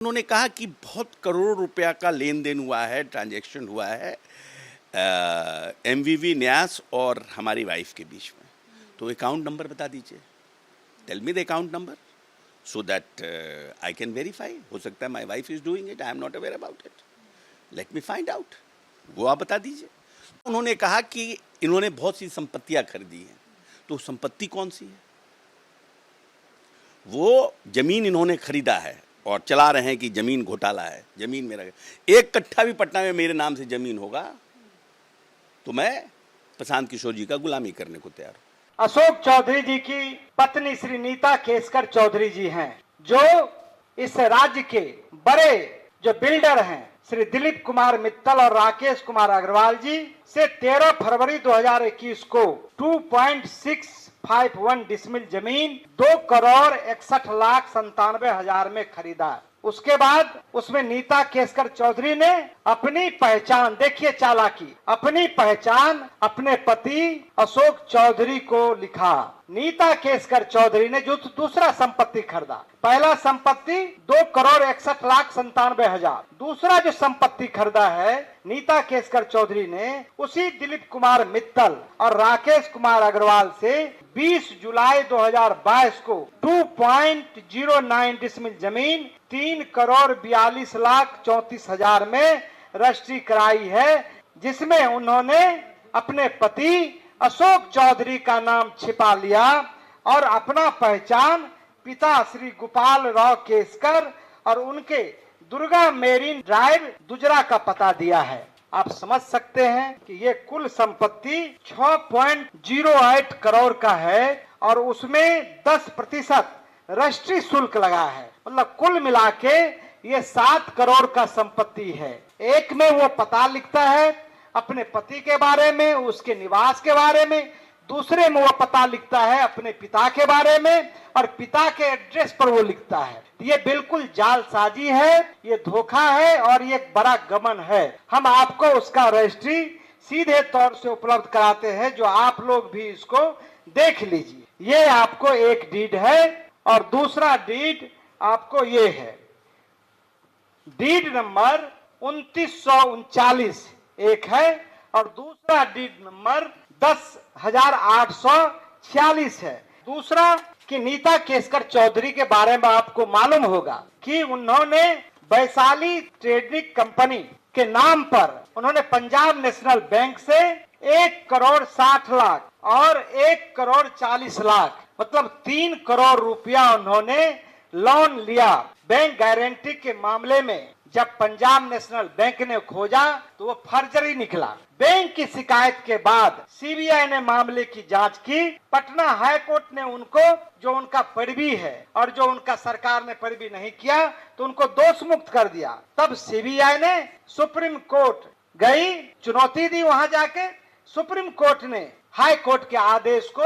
उन्होंने कहा कि बहुत करोड़ों रुपया का लेन देन हुआ है, ट्रांजैक्शन हुआ है एमवीवी न्यास और हमारी वाइफ के बीच में। तो अकाउंट नंबर बता दीजिए, tell me the account number so that I can verify. हो सकता है my wife is doing it, I am not aware about it, let me find out. वो आप बता दीजिए। उन्होंने कहा कि इन्होंने बहुत सी संपत्तियां खरीदी हैं। तो संपत्ति कौन सी है? वो जमीन इन्होंने खरीदा है और चला रहे हैं कि जमीन घोटाला है, जमीन मेरा। एक कट्ठा भी पटना में मेरे नाम से जमीन होगा तो मैं प्रशांत किशोर जी का गुलामी करने को तैयार हूं। अशोक चौधरी जी की पत्नी श्री नीता केसकर चौधरी जी हैं, जो इस राज्य के बड़े जो बिल्डर हैं श्री दिलीप कुमार मित्तल और राकेश कुमार अग्रवाल जी से 13 फरवरी 2021 को 2.651 डिसमिल जमीन 2,61,97,000 में खरीदा। उसके बाद उसमें नीता केसकर चौधरी ने अपनी पहचान, देखिए चालाकी, अपनी पहचान अपने पति अशोक चौधरी को लिखा। नीता केसकर चौधरी ने जो दूसरा संपत्ति खरीदा, पहला संपत्ति 2,61,97,000, दूसरा जो संपत्ति खरीदा है नीता केसकर चौधरी ने उसी दिलीप कुमार मित्तल और राकेश कुमार अग्रवाल से 20 जुलाई 2022 को 2.09 डिसमिल जमीन 3,42,34,000 में रजिस्ट्री कराई है, जिसमें उन्होंने अपने पति अशोक चौधरी का नाम छिपा लिया और अपना पहचान पिता श्री गोपाल राव केसकर और उनके दुर्गा मेरीन ड्राइव दुजरा का पता दिया है। आप समझ सकते हैं कि ये कुल संपत्ति 6.08 करोड़ का है और उसमें 10% रजिस्ट्री शुल्क लगा है। मतलब कुल मिला के ये 7 करोड़ का संपत्ति है। एक में वो पता लिखता है अपने पति के बारे में, उसके निवास के बारे में, दूसरे में वो पता लिखता है अपने पिता के बारे में और पिता के एड्रेस पर वो लिखता है। ये बिल्कुल जालसाजी है, ये धोखा है और ये एक बड़ा गबन है। हम आपको उसका रजिस्ट्री सीधे तौर से उपलब्ध कराते हैं, जो आप लोग भी इसको देख लीजिए। ये आपको एक डीड है और दूसरा डीड आपको ये है, डीड नंबर 2939 एक है और दूसरा डीड नंबर 10,846 है। दूसरा कि नीता केसकर चौधरी के बारे में आपको मालूम होगा कि उन्होंने वैशाली ट्रेडिंग कंपनी के नाम पर उन्होंने पंजाब नेशनल बैंक से 1,60,00,000 और 1,40,00,000 मतलब 3 करोड़ रुपया उन्होंने लोन लिया। बैंक गारंटी के मामले में जब पंजाब नेशनल बैंक ने खोजा तो वो फर्जरी निकला। बैंक की शिकायत के बाद सीबीआई ने मामले की जांच की। पटना हाई कोर्ट ने उनको, जो उनका पैरवी है और जो उनका सरकार ने पैरवी नहीं किया, तो उनको दोष मुक्त कर दिया। तब सीबीआई ने सुप्रीम कोर्ट गई, चुनौती दी, वहां जाके सुप्रीम कोर्ट ने हाई कोर्ट के आदेश को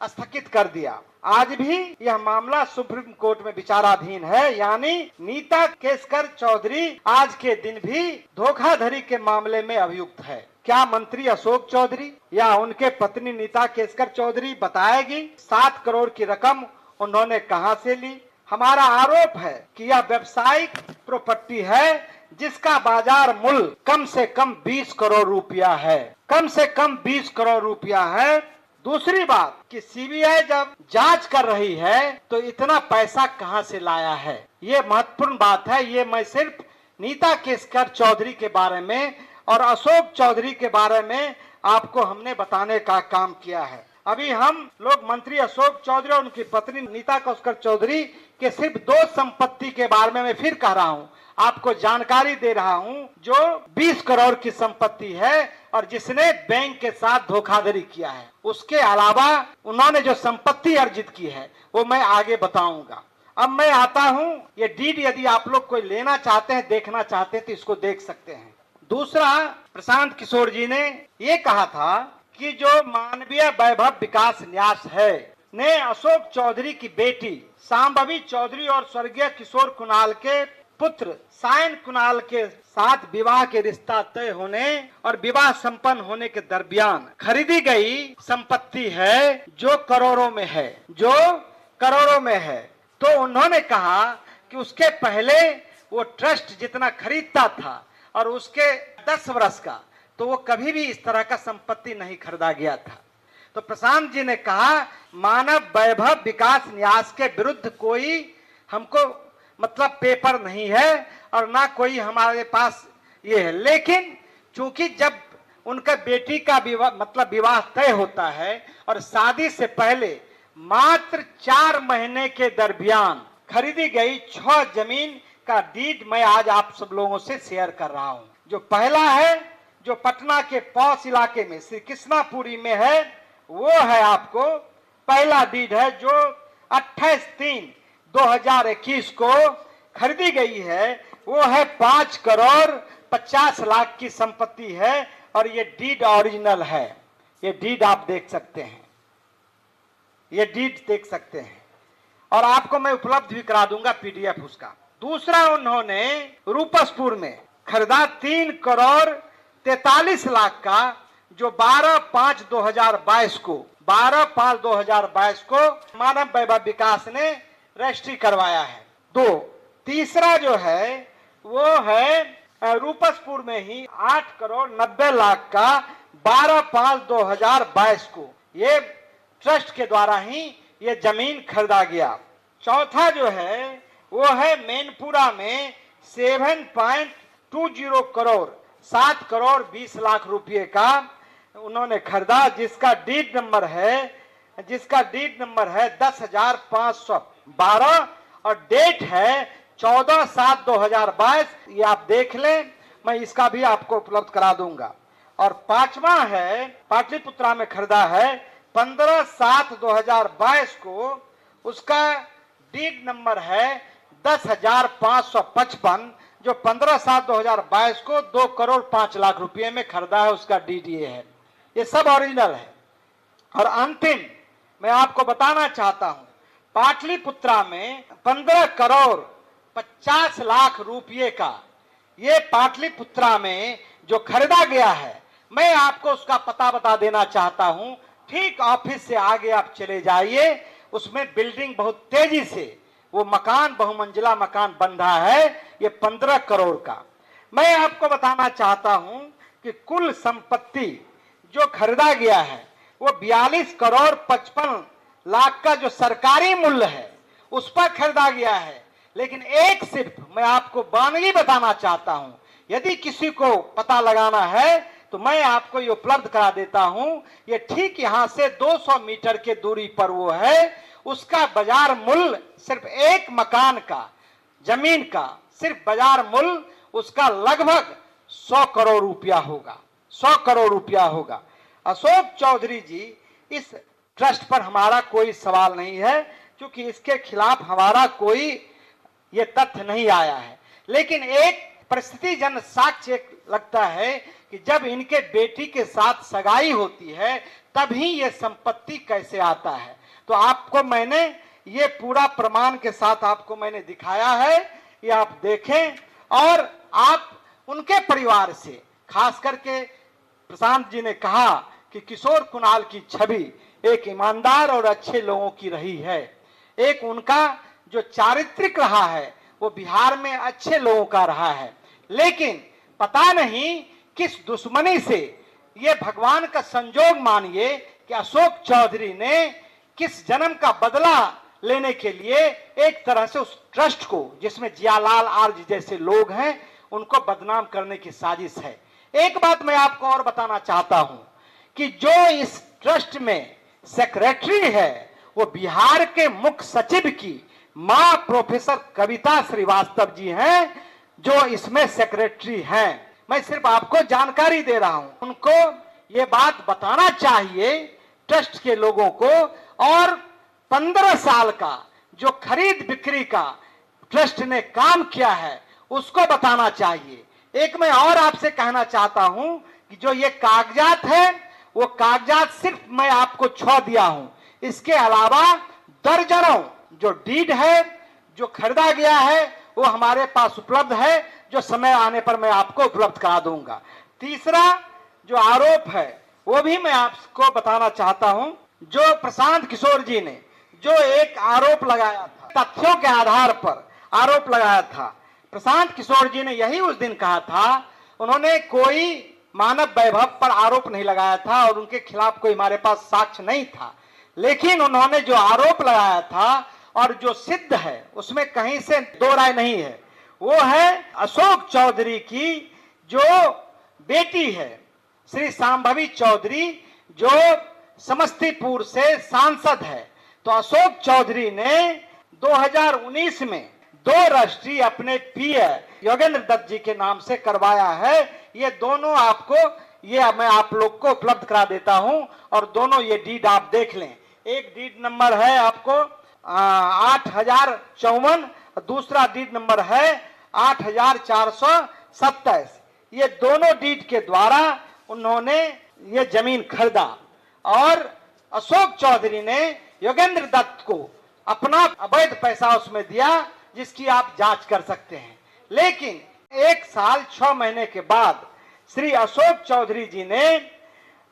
स्थगित कर दिया। आज भी यह मामला सुप्रीम कोर्ट में विचाराधीन है, यानी नीता केसकर चौधरी आज के दिन भी धोखाधड़ी के मामले में अभियुक्त है। क्या मंत्री अशोक चौधरी या उनके पत्नी नीता केसकर चौधरी बताएगी 7 करोड़ की रकम उन्होंने कहां से ली? हमारा आरोप है कि यह व्यावसायिक प्रॉपर्टी है जिसका बाजार मूल्य कम से कम 20 करोड़ रुपया है, कम से कम 20 करोड़ रुपया है। दूसरी बात कि सीबीआई जब जांच कर रही है तो इतना पैसा कहां से लाया है, ये महत्वपूर्ण बात है। ये मैं सिर्फ नीता केसकर चौधरी के बारे में और अशोक चौधरी के बारे में आपको हमने बताने का काम किया है। अभी हम लोग मंत्री अशोक चौधरी और उनकी पत्नी नीता केसकर चौधरी के सिर्फ 2 संपत्ति के बारे में मैं फिर कह रहा हूं, आपको जानकारी दे रहा हूं, जो 20 करोड़ की संपत्ति है और जिसने बैंक के साथ धोखाधड़ी किया है। उसके अलावा उन्होंने जो संपत्ति अर्जित की है वो मैं आगे बताऊंगा। अब मैं आता हूं, ये डीड यदि आप लोग कोई लेना चाहते हैं, देखना चाहते हैं तो इसको देख सकते हैं। दूसरा, प्रशांत किशोर जी ने ये कहा था कि जो मानवीय वैभव विकास न्यास है ने अशोक चौधरी की बेटी सांभवी चौधरी और स्वर्गीय किशोर कुणाल के पुत्र सायन कुणाल के साथ विवाह के रिश्ता तय होने और विवाह संपन्न होने के दरमियान खरीदी गई संपत्ति है जो करोड़ों में है, जो करोड़ों में है। तो उन्होंने कहा कि उसके पहले वो ट्रस्ट जितना खरीदता था और उसके 10 वर्ष का, तो वो कभी भी इस तरह का संपत्ति नहीं खरीदा गया था। तो प्रशांत जी ने कहा मानव वैभव विकास न्यास के विरुद्ध कोई हमको मतलब पेपर नहीं है और ना कोई हमारे पास ये है, लेकिन चूंकि जब उनका बेटी का विवाह तय होता है और शादी से पहले मात्र 4 महीने के दरमियान खरीदी गई 6 जमीन का डीड मैं आज आप सब लोगों से शेयर कर रहा हूं। जो पहला है, जो पटना के पौष इलाके में श्री कृष्णापुरी में है, वो है आपको पहला डीड है जो 28/3/2021 को खरीदी गई है। वो है 5 करोड़ 50 लाख की संपत्ति है और ये डीड ओरिजिनल है। ये डीड आप देख सकते हैं, ये डीड देख सकते हैं और आपको मैं उपलब्ध भी करा दूंगा पीडीएफ उसका। दूसरा उन्होंने रूपसपुर में खरीदा 3 करोड़ 43 लाख का, जो 12/5/2022 को मानव वैभव विकास ने रजिस्ट्री करवाया है। 2 तीसरा जो है वो है रूपसपुर में ही 8 करोड़ 90 लाख का 12/5/2022 को, ये ट्रस्ट के द्वारा ही ये जमीन खरीदा गया। चौथा जो है वो है मैनपुरा में 7.20 करोड़ 7 करोड़ 20 लाख रुपए का उन्होंने खरीदा, जिसका डीड नंबर है 10,512 और डेट है 14/7/2022। ये आप देख लें, मैं इसका भी आपको उपलब्ध करा दूंगा। और 5वां है पाटलिपुत्रा में खरीदा है 15/7/2022 को, उसका डीड नंबर है 10,555, जो 15/7/2022 को 2 करोड़ 5 लाख रुपए में खरीदा है, उसका डीड ये है। ये सब ओरिजिनल है। और अंतिम मैं आपको बताना चाहता हूं, पाटलिपुत्रा में 15 करोड़ 50 लाख रुपए का ये पाटलिपुत्रा में जो खरीदा गया है, मैं आपको उसका पता बता देना चाहता हूं। ठीक ऑफिस से आगे आप चले जाइए, उसमें बिल्डिंग बहुत तेजी से वो मकान, बहुमंजिला मकान बन रहा है, ये 15 करोड़ का। मैं आपको बताना चाहता हूं कि कुल संपत्ति जो खरीदा गया है वो 42 करोड़ 55 लाख का जो सरकारी मूल्य है उस पर खरीदा गया है। लेकिन एक सिर्फ मैं आपको वानगी बताना चाहता हूं, यदि किसी को पता लगाना है तो मैं आपको ये उपलब्ध करा देता हूं। ये ठीक यहां से 200 मीटर के दूरी पर वो है, उसका बाजार मूल्य सिर्फ एक मकान का, जमीन का सिर्फ बाजार मूल्य उसका लगभग 100 करोड़ रुपया होगा, 100 करोड़ रुपया होगा। अशोक चौधरी जी, इस ट्रस्ट पर हमारा कोई सवाल नहीं है, क्योंकि इसके खिलाफ हमारा कोई ये तथ्य नहीं आया है। लेकिन एक परिस्थिति जन साक्ष्य लगता है कि जब इनके बेटी के साथ सगाई होती है तभी ये संपत्ति कैसे आता है। तो आपको मैंने ये पूरा प्रमाण के साथ आपको मैंने दिखाया है, ये आप देखें। और आप उनके परिवार से, खास करके प्रशांत जी ने कहा कि किशोर कुणाल की छवि एक ईमानदार और अच्छे लोगों की रही है, एक उनका जो चारित्रिक रहा है वो बिहार में अच्छे लोगों का रहा है। लेकिन पता नहीं किस दुश्मनी से, ये भगवान का संजोग मानिए कि अशोक चौधरी ने किस जन्म का बदला लेने के लिए एक तरह से उस ट्रस्ट को, जिसमें जियालाल आर्य जैसे लोग हैं, उनको बदनाम करने की साजिश है। एक बात मैं आपको और बताना चाहता हूं कि जो इस ट्रस्ट में सेक्रेटरी है वो बिहार के मुख्य सचिव की मां प्रोफेसर कविता श्रीवास्तव जी हैं, जो इसमें सेक्रेटरी हैं। मैं सिर्फ आपको जानकारी दे रहा हूं, उनको ये बात बताना चाहिए ट्रस्ट के लोगों को। और 15 साल का जो खरीद बिक्री का ट्रस्ट ने काम किया है उसको बताना चाहिए। एक मैं और आपसे कहना चाहता हूं कि जो ये कागजात है वो कागजात सिर्फ मैं आपको छो दिया हूं, इसके अलावा दर्जनों जो डीड है, जो खरीदा गया है, वो हमारे पास उपलब्ध है, जो समय आने पर मैं आपको उपलब्ध करा दूंगा। तीसरा जो आरोप है वो भी मैं आपको बताना चाहता हूं। जो प्रशांत किशोर जी ने जो एक आरोप लगाया था, तथ्यों के आधार पर आरोप लगाया था, प्रशांत किशोर जी ने यही उस दिन कहा था। उन्होंने कोई मानव वैभव पर आरोप नहीं लगाया था और उनके खिलाफ कोई हमारे पास साक्ष्य नहीं था, लेकिन उन्होंने जो आरोप लगाया था और जो सिद्ध है उसमें कहीं से दो राय नहीं है, वो है अशोक चौधरी की जो बेटी है श्री सांभवी चौधरी, जो समस्तीपुर से सांसद है। तो अशोक चौधरी ने 2019 में 2 रजिस्ट्री अपने पीए योगेंद्र दत्त जी के नाम से करवाया है। ये दोनों आपको, ये मैं आप लोग को उपलब्ध करा देता हूं और दोनों ये डीड आप देख लें। एक डीड नंबर है आपको 8054, दूसरा डीड नंबर है 8427। ये दोनों डीड के द्वारा उन्होंने ये जमीन खरीदा और अशोक चौधरी ने योगेंद्र दत्त को अपना अवैध पैसा उसमें दिया, जिसकी आप जांच कर सकते हैं। लेकिन 1 साल 6 महीने के बाद श्री अशोक चौधरी जी ने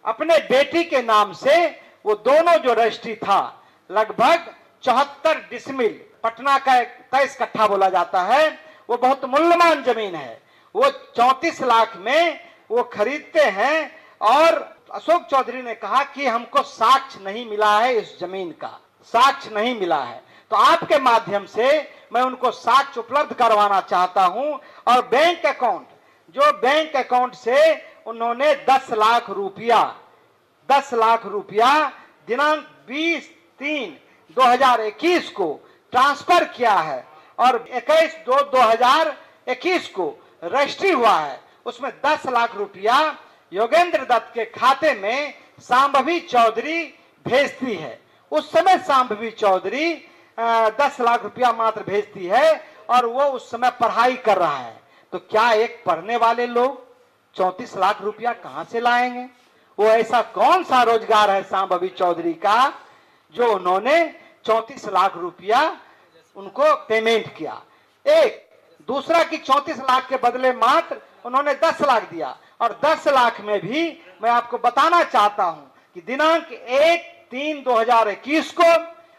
अपने बेटी के नाम से वो दोनों जो रजिस्ट्री था, लगभग 74 डिसमिल, पटना का 23 कट्ठा बोला जाता है, वो बहुत मूल्यवान जमीन है, वो 34 लाख में वो खरीदते हैं। और अशोक चौधरी ने कहा कि हमको साक्ष्य नहीं मिला है, इस जमीन का साक्ष्य नहीं मिला है, तो आपके माध्यम से मैं उनको साक्ष्य उपलब्ध करवाना चाहता हूं। और बैंक अकाउंट, जो बैंक अकाउंट से उन्होंने 10 लाख रुपया दिनांक 20/3/2021 को ट्रांसफर किया है और 21/2/2021 को रजिस्ट्री हुआ है, उसमें 10 लाख रुपया योगेंद्र दत्त के खाते में सांभवी चौधरी भेजती है। उस समय सांभवी चौधरी 10 लाख रुपया मात्र भेजती है और वो उस समय पढ़ाई कर रहा है। तो क्या एक पढ़ने वाले लोग 34 लाख रुपया कहां से लाएंगे? वो ऐसा कौन सा रोजगार है सांभवी चौधरी का जो उन्होंने 34 लाख रुपया उनको पेमेंट किया? एक दूसरा की 34 लाख के बदले मात्र उन्होंने 10 लाख दिया, और 10 लाख में भी मैं आपको बताना चाहता हूं कि दिनांक 1/3/2021 को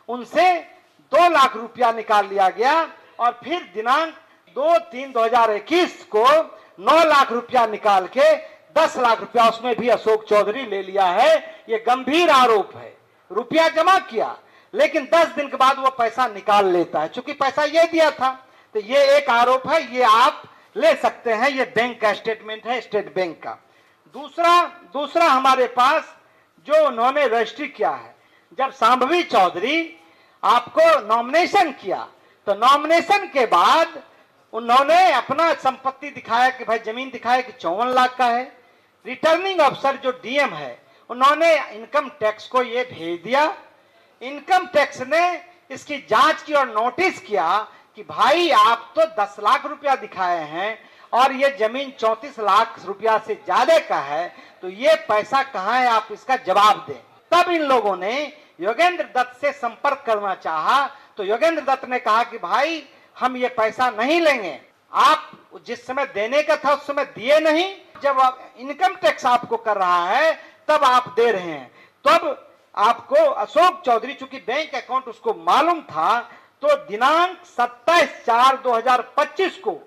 उनसे 2 लाख रुपया निकाल लिया गया और फिर दिनांक 2/3/2021 को 9 लाख रुपया निकाल के 10 लाख रुपया उसमें भी अशोक चौधरी ले लिया है। ये गंभीर आरोप है। रुपया जमा किया लेकिन 10 दिन के बाद वो पैसा निकाल लेता है, क्योंकि पैसा ये दिया था। तो ये एक आरोप है, ये आप ले सकते हैं, ये बैंक का स्टेटमेंट है, स्टेट बैंक का। दूसरा हमारे पास जो उन्होंने रजिस्ट्री किया है, जब सांभवी चौधरी आपको नॉमिनेशन किया तो नॉमिनेशन के बाद उन्होंने अपना संपत्ति दिखाया कि भाई जमीन दिखाया कि 54 लाख का है। रिटर्निंग अफसर जो डीएम है उन्होंने इनकम टैक्स को ये भेज दिया। इनकम टैक्स ने इसकी जांच की और नोटिस किया कि भाई आप तो 10 लाख रुपया दिखाए हैं और ये जमीन 34 लाख रुपया से ज्यादा का है, तो ये पैसा कहां है, आप इसका जवाब दें। तब इन लोगों ने योगेंद्र दत्त से संपर्क करना चाहा तो योगेंद्र दत्त ने कहा कि भाई हम ये पैसा नहीं लेंगे, आप जिस समय देने का था उस समय दिए नहीं, जब इनकम टैक्स आपको कर रहा है तब आप दे रहे हैं। तब आपको अशोक चौधरी, चूंकि बैंक अकाउंट उसको मालूम था, तो दिनांक 27/4/2025 को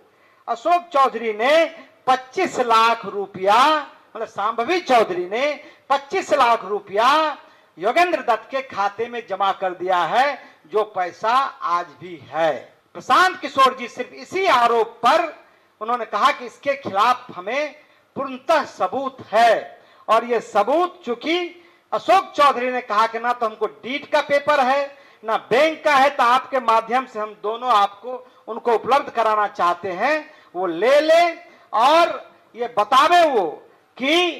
अशोक चौधरी ने 25 लाख रुपया, मतलब सांभवी चौधरी ने 25 लाख रुपया योगेंद्र दत्त के खाते में जमा कर दिया है, जो पैसा आज भी है। प्रशांत किशोर जी सिर्फ इसी आरोप पर उन्होंने कहा कि इसके खिलाफ हमें पूर्णतः सबूत है, और ये सबूत चूंकि अशोक चौधरी ने कहा कि ना तो हमको डीड का पेपर है ना बैंक का है, तो आपके माध्यम से हम दोनों आपको उनको उपलब्ध कराना चाहते हैं। वो ले ले और ये बतावे वो कि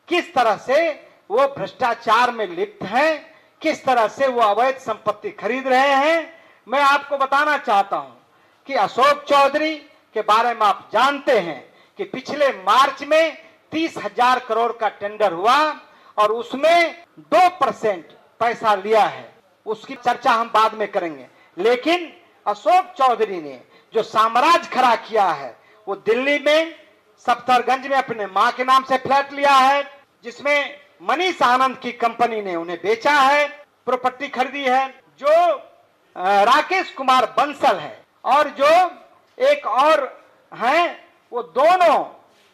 किस तरह से वो भ्रष्टाचार में लिप्त हैं, किस तरह से वो अवैध संपत्ति खरीद रहे हैं। मैं आपको बताना चाहता हूं कि अशोक चौधरी के बारे में आप जानते हैं कि पिछले मार्च में 30,000 करोड़ का टेंडर हुआ और उसमें 2% पैसा लिया है, उसकी चर्चा हम बाद में करेंगे। लेकिन अशोक चौधरी ने जो साम्राज्य खड़ा किया है, वो दिल्ली में सफदरगंज में अपने मां के नाम से फ्लैट लिया है, जिसमें मनीष आनंद की कंपनी ने उन्हें बेचा है, प्रॉपर्टी खरीदी है। जो राकेश कुमार बंसल है और जो एक और हैं वो दोनों,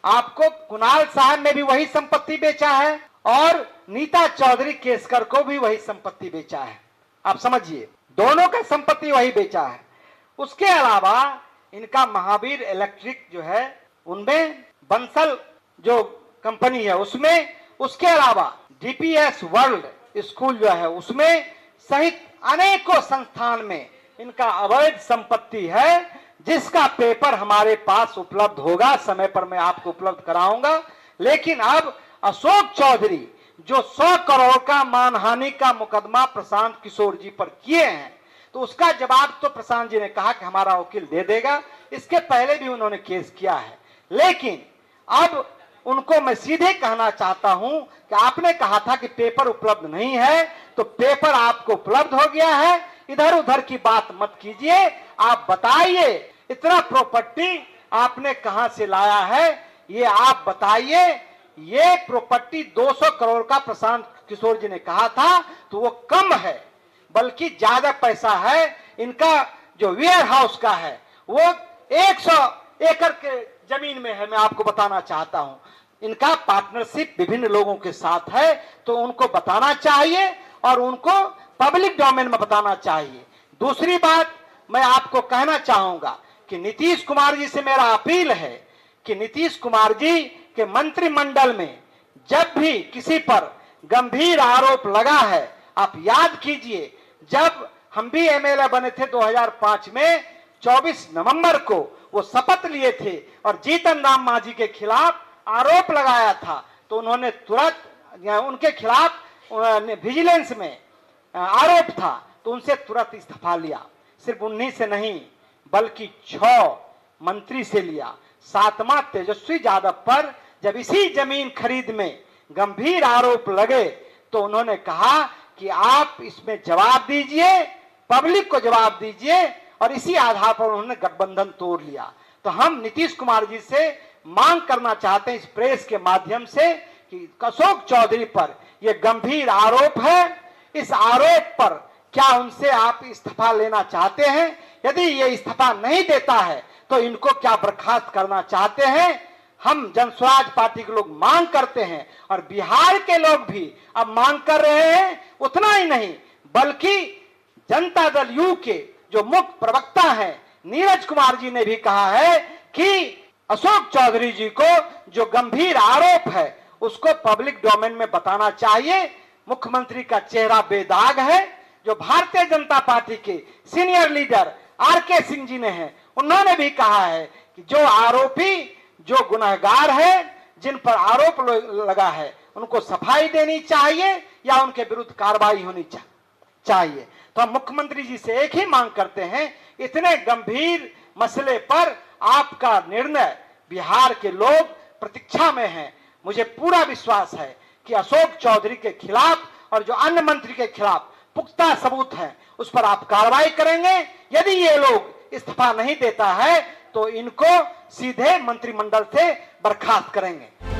आपको कुणाल साहब ने भी वही संपत्ति बेचा है और नीता चौधरी केसकर को भी वही संपत्ति बेचा है। आप समझिए, दोनों का संपत्ति वही बेचा है। उसके अलावा इनका महावीर इलेक्ट्रिक जो है उनमें बंसल जो कंपनी है उसमें, उसके अलावा डीपीएस वर्ल्ड स्कूल जो है उसमें सहित अनेकों संस्थान में इनका अवैध संपत्ति है, जिसका पेपर हमारे पास उपलब्ध होगा, समय पर मैं आपको उपलब्ध कराऊंगा। लेकिन अब अशोक चौधरी जो 100 करोड़ का मानहानि का मुकदमा प्रशांत किशोर जी पर किए हैं, तो उसका जवाब तो प्रशांत जी ने कहा कि हमारा वकील दे देगा। इसके पहले भी उन्होंने केस किया है, लेकिन अब उनको मैं सीधे कहना चाहता हूं कि आपने कहा था कि पेपर उपलब्ध नहीं है, तो पेपर आपको उपलब्ध हो गया है। इधर उधर की बात मत कीजिए, आप बताइए इतना प्रॉपर्टी आपने कहां से लाया है, ये आप बताइए। ये प्रॉपर्टी 200 करोड़ का प्रशांत किशोर जी ने कहा था, तो वो कम है, बल्कि ज्यादा पैसा है। इनका जो वेयर हाउस का है वो 100 एकड़ के जमीन में है। मैं आपको बताना चाहता हूं, इनका पार्टनरशिप विभिन्न लोगों के साथ है, तो उनको बताना चाहिए और उनको पब्लिक डोमेन में बताना चाहिए। दूसरी बात मैं आपको कहना चाहूंगा कि नीतीश कुमार जी से मेरा अपील है कि नीतीश कुमार जी के मंत्रिमंडल में जब भी किसी पर गंभीर आरोप लगा है, आप याद कीजिए जब हम भी एमएलए बने थे 2005 में 24 नवंबर को वो शपथ लिए थे और जीतन राम मांझी के खिलाफ आरोप लगाया था, तो उन्होंने तुरंत उनके खिलाफ विजिलेंस में आरोप था, तो उनसे तुरंत इस्तीफा लिया। सिर्फ उन्हीं से नहीं बल्कि 6 मंत्री से लिया। 7वां तेजस्वी यादव पर जब इसी जमीन खरीद में गंभीर आरोप लगे, तो उन्होंने कहा कि आप इसमें जवाब दीजिए, पब्लिक को जवाब दीजिए, और इसी आधार पर उन्होंने गठबंधन तोड़ लिया। तो हम नीतीश कुमार जी से मांग करना चाहते हैं इस प्रेस के माध्यम से कि अशोक चौधरी पर यह गंभीर आरोप है, इस आरोप पर क्या उनसे आप इस्तीफा लेना चाहते हैं? यदि ये इस्तीफा नहीं देता है तो इनको क्या बर्खास्त करना चाहते हैं? हम जनस्वराज पार्टी के लोग मांग करते हैं और बिहार के लोग भी अब मांग कर रहे हैं। उतना ही नहीं बल्कि जनता दल यू के जो मुख्य प्रवक्ता हैं नीरज कुमार जी ने भी कहा है कि अशोक चौधरी जी को जो गंभीर आरोप है उसको पब्लिक डोमेन में बताना चाहिए। मुख्यमंत्री का चेहरा बेदाग है। जो भारतीय जनता पार्टी के senior leader R K Singh ji ने हैं, उन्होंने भी कहा है कि जो आरोपी, जो गुनहगार है, जिन पर आरोप लगा है, उनको सफाई देनी चाहिए या उनके विरुद्ध कार्रवाई होनी चाहिए। तो हम मुख्यमंत्री जी से एक ही मांग करते हैं, इतने गंभीर मसले पर आपका निर्णय बिहार के लोग प्रतीक्षा में हैं। मुझे पूरा विश्वास है कि अशोक चौधरी के खिलाफ और जो अन्य मंत्री के खिलाफ पुख्ता सबूत हैं उस पर आप कार्रवाई करेंगे। यदि ये लोग इस्तीफा नहीं देता है तो इनको सीधे मंत्रिमंडल से बर्खास्त करेंगे।